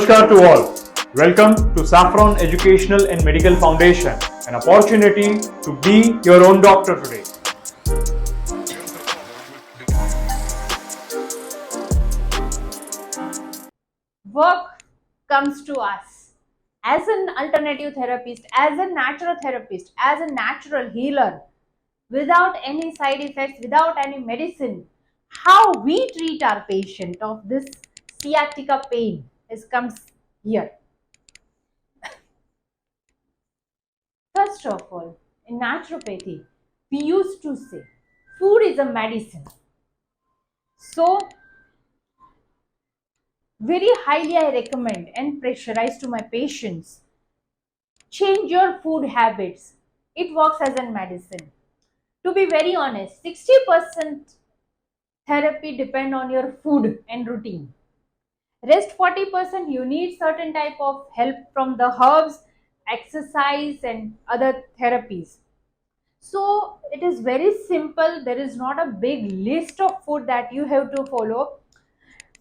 Namaskar to all. Welcome to Saffron Educational and Medical Foundation, an opportunity to be your own doctor today. Work comes to us as an alternative therapist, as a naturotherapist, as a natural healer, without any side effects, without any medicine. How we treat our patient of this sciatica pain comes here. First of all, in naturopathy, we used to say food is a medicine. So, very highly I recommend and pressurize to my patients, change your food habits. It works as a medicine. To be very honest, 60% therapy depend on your food and routine. Rest 40% you need certain type of help from the herbs, exercise and other therapies. So it is very simple. There is not a big list of food that you have to follow.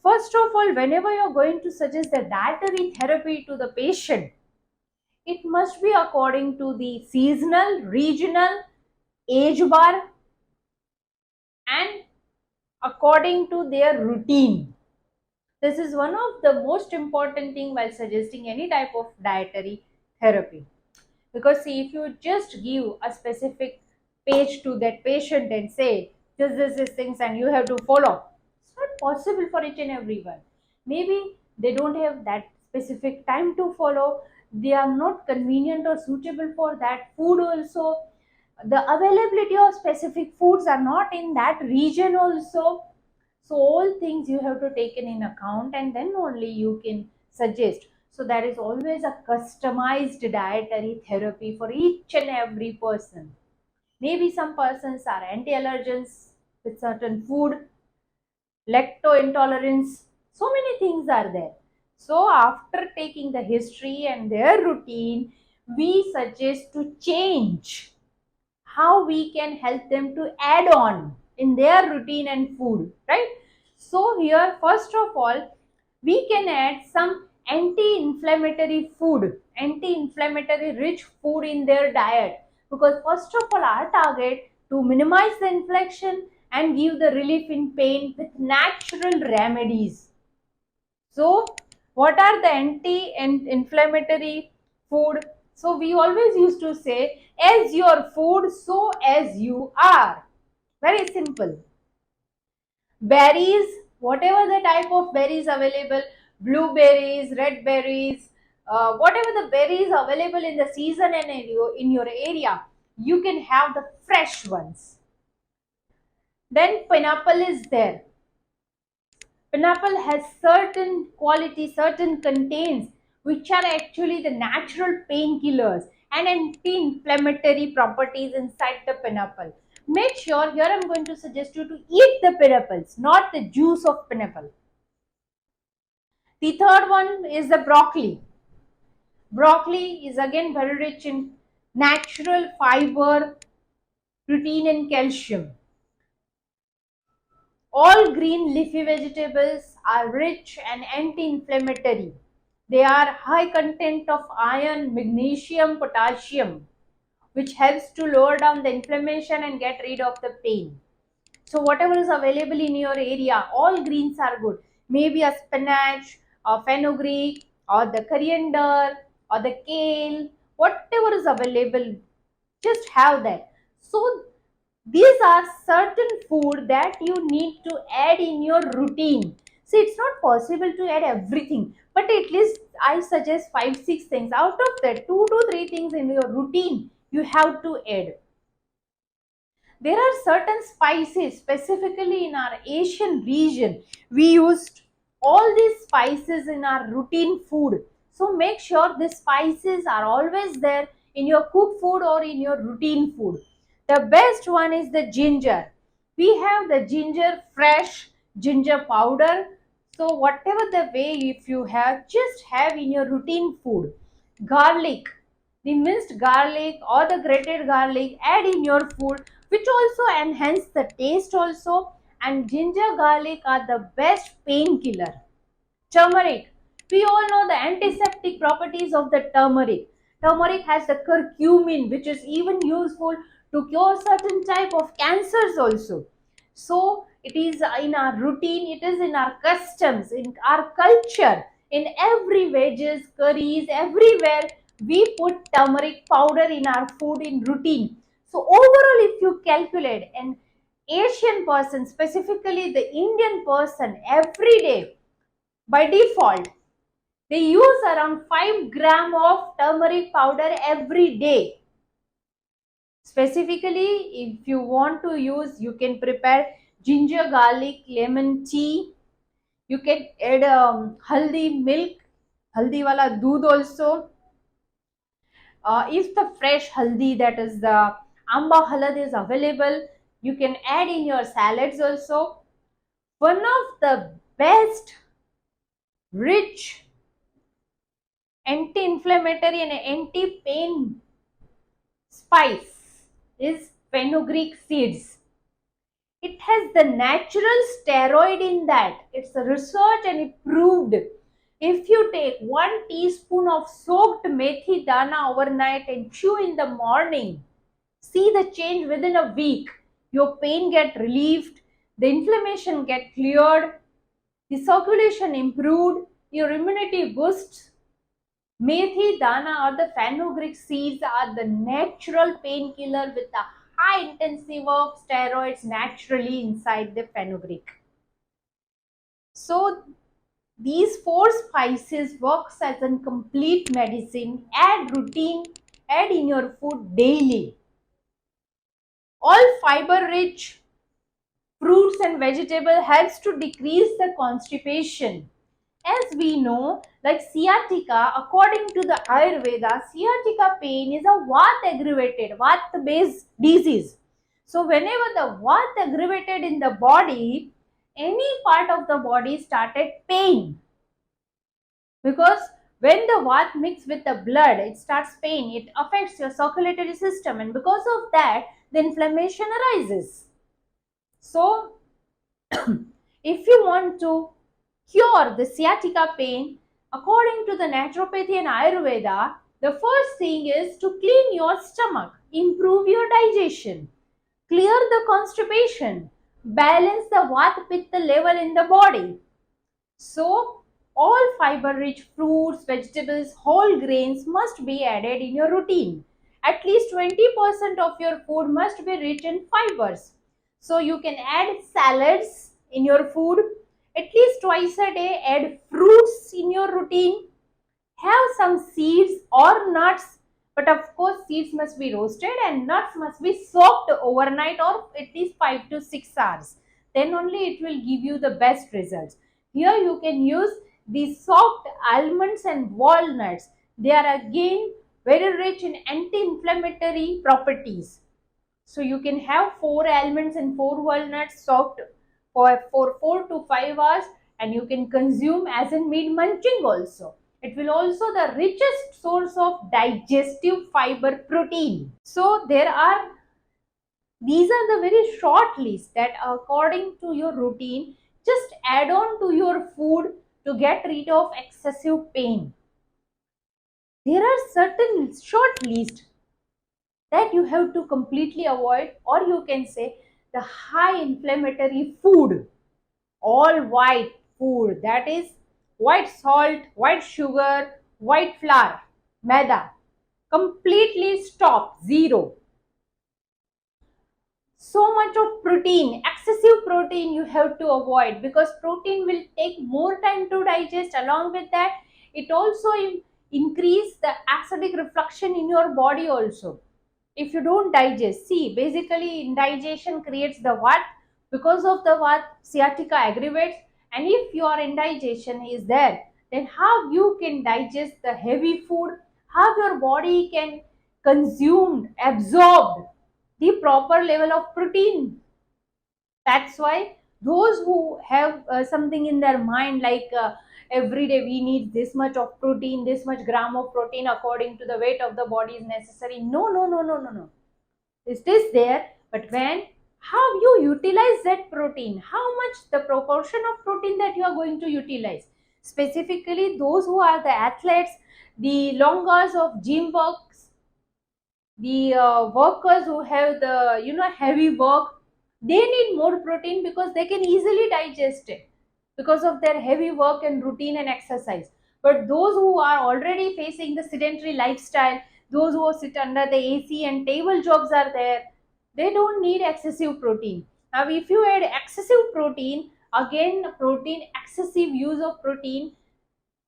First of all, whenever you are going to suggest the dietary therapy to the patient, it must be according to the seasonal, regional, age bar and according to their routine. This is one of the most important thing while suggesting any type of dietary therapy. Because see, if you just give a specific page to that patient and say, this things and you have to follow, it's not possible for each and everyone. Maybe they don't have that specific time to follow. They are not convenient or suitable for that food also. The availability of specific foods are not in that region also. So all things you have to take in account and then only you can suggest. So there is always a customized dietary therapy for each and every person. Maybe some persons are anti-allergens with certain food, lacto intolerance, so many things are there. So after taking the history and their routine, we suggest to change how we can help them to add on in their routine and food, right? So here, first of all, we can add some anti-inflammatory food, anti-inflammatory rich food in their diet, because first of all our target to minimize the infection and give the relief in pain with natural remedies. So what are the anti-inflammatory food? So we always used to say, as your food, so as you are. Very simple. Berries, whatever the type of berries available, blueberries, red berries, whatever the berries available in the season and in your area, you can have the fresh ones. Then pineapple is there. Pineapple has certain quality, certain contains which are actually the natural painkillers and anti-inflammatory properties inside the pineapple. Make sure, here I'm going to suggest you to eat the pineapples, not the juice of pineapple. The third one is the broccoli. Broccoli is again very rich in natural fiber, protein and calcium. All green leafy vegetables are rich and anti-inflammatory. They are high content of iron, magnesium, potassium, which helps to lower down the inflammation and get rid of the pain. So whatever is available in your area, all greens are good. Maybe a spinach, or fenugreek, or the coriander, or the kale, whatever is available, just have that. So these are certain food that you need to add in your routine. See, it's not possible to add everything, but at least I suggest 5-6 things. Out of that, 2 to 3 things in your routine you have to add. There are certain spices, specifically in our Asian region, we used all these spices in our routine food. So make sure the spices are always there in your cooked food or in your routine food. The best one is the ginger. We have the ginger, fresh ginger powder. So whatever the way, if you have, just have in your routine food. Garlic, the minced garlic or the grated garlic, add in your food, which also enhance the taste also. And ginger garlic are the best painkiller. Turmeric, We all know the antiseptic properties of the turmeric. Turmeric has the curcumin, which is even useful to cure certain type of cancers also. So it is in our routine, it is in our customs, in our culture, in every veggies, curries, everywhere we put turmeric powder in our food in routine. So overall, if you calculate an Asian person, specifically the Indian person, every day by default they use around 5 gram of turmeric powder every day. Specifically, if you want to use, you can prepare ginger, garlic, lemon tea. You can add haldi milk, haldi wala doodh also. If the fresh haldi, that is the amba halad, is available, you can add in your salads also. One of the best rich anti-inflammatory and anti-pain spice is fenugreek seeds. It has the natural steroid in that. It's a research and it proved. If you take 1 teaspoon of soaked methi dana overnight and chew in the morning, see the change within a week. Your pain get relieved, the inflammation get cleared, the circulation improved, your immunity boosts. Methi dana or the fenugreek seeds are the natural painkiller with a high intensity of steroids naturally inside the fenugreek. So these 4 spices works as a complete medicine. Add routine, add in your food daily. All fiber rich fruits and vegetable helps to decrease the constipation. As we know, like sciatica, according to the Ayurveda, sciatica pain is a Vata aggravated, Vata based disease. So, whenever the Vata aggravated in the body, any part of the body started pain. Because when the Vata mix with the blood, it starts pain, it affects your circulatory system, and because of that, the inflammation arises. So, if you want to cure the sciatica pain, according to the naturopathy and Ayurveda, the first thing is to clean your stomach, improve your digestion, clear the constipation, balance the Vata Pitta level in the body. So, all fiber rich fruits, vegetables, whole grains must be added in your routine. At least 20% of your food must be rich in fibers. So, you can add salads in your food. At least twice a day, add fruits in your routine. Have some seeds or nuts, but of course, seeds must be roasted and nuts must be soaked overnight or at least 5 to 6 hours. Then only it will give you the best results. Here you can use the soaked almonds and walnuts. They are again very rich in anti-inflammatory properties. So you can have 4 almonds and 4 walnuts soaked for 4 to 5 hours and you can consume as in mid munching also. It will also the richest source of digestive fiber protein. So these are the very short list that according to your routine, just add on to your food to get rid of excessive pain. There are certain short lists that you have to completely avoid, or you can say the high inflammatory food, all white food, that is white salt, white sugar, white flour, maida, completely stop, zero. So much of protein, excessive protein you have to avoid because protein will take more time to digest. Along with that, it also increase the acidic reflection in your body also. If you don't digest, see, basically indigestion creates the what? Because of the what? Sciatica aggravates, and if your indigestion is there, then how you can digest the heavy food, how your body can consume, absorb the proper level of protein. That's why those who have something in their mind like every day we need this much of protein, this much gram of protein according to the weight of the body is necessary. No, no, no, no, no, no. It is there, but when how you utilize that protein, how much the proportion of protein that you are going to utilize. Specifically, those who are the athletes, the long hours of gym works, the workers who have the heavy work, they need more protein because they can easily digest it because of their heavy work and routine and exercise. But those who are already facing the sedentary lifestyle, those who sit under the AC and table jobs are there, they don't need excessive protein. Now if you add excessive protein, again protein, excessive use of protein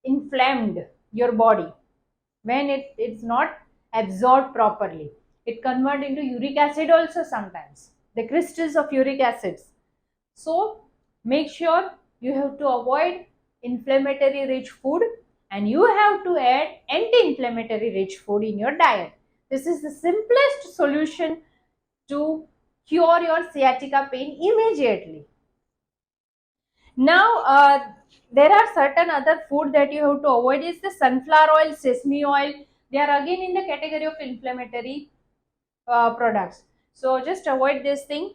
inflamed your body. When it's not absorbed properly, it convert into uric acid also sometimes, the crystals of uric acids. So make sure you have to avoid inflammatory rich food, and you have to add anti-inflammatory rich food in your diet. This is the simplest solution to cure your sciatica pain immediately. Now, there are certain other food that you have to avoid is the sunflower oil, sesame oil. They are again in the category of inflammatory products. So just avoid this thing.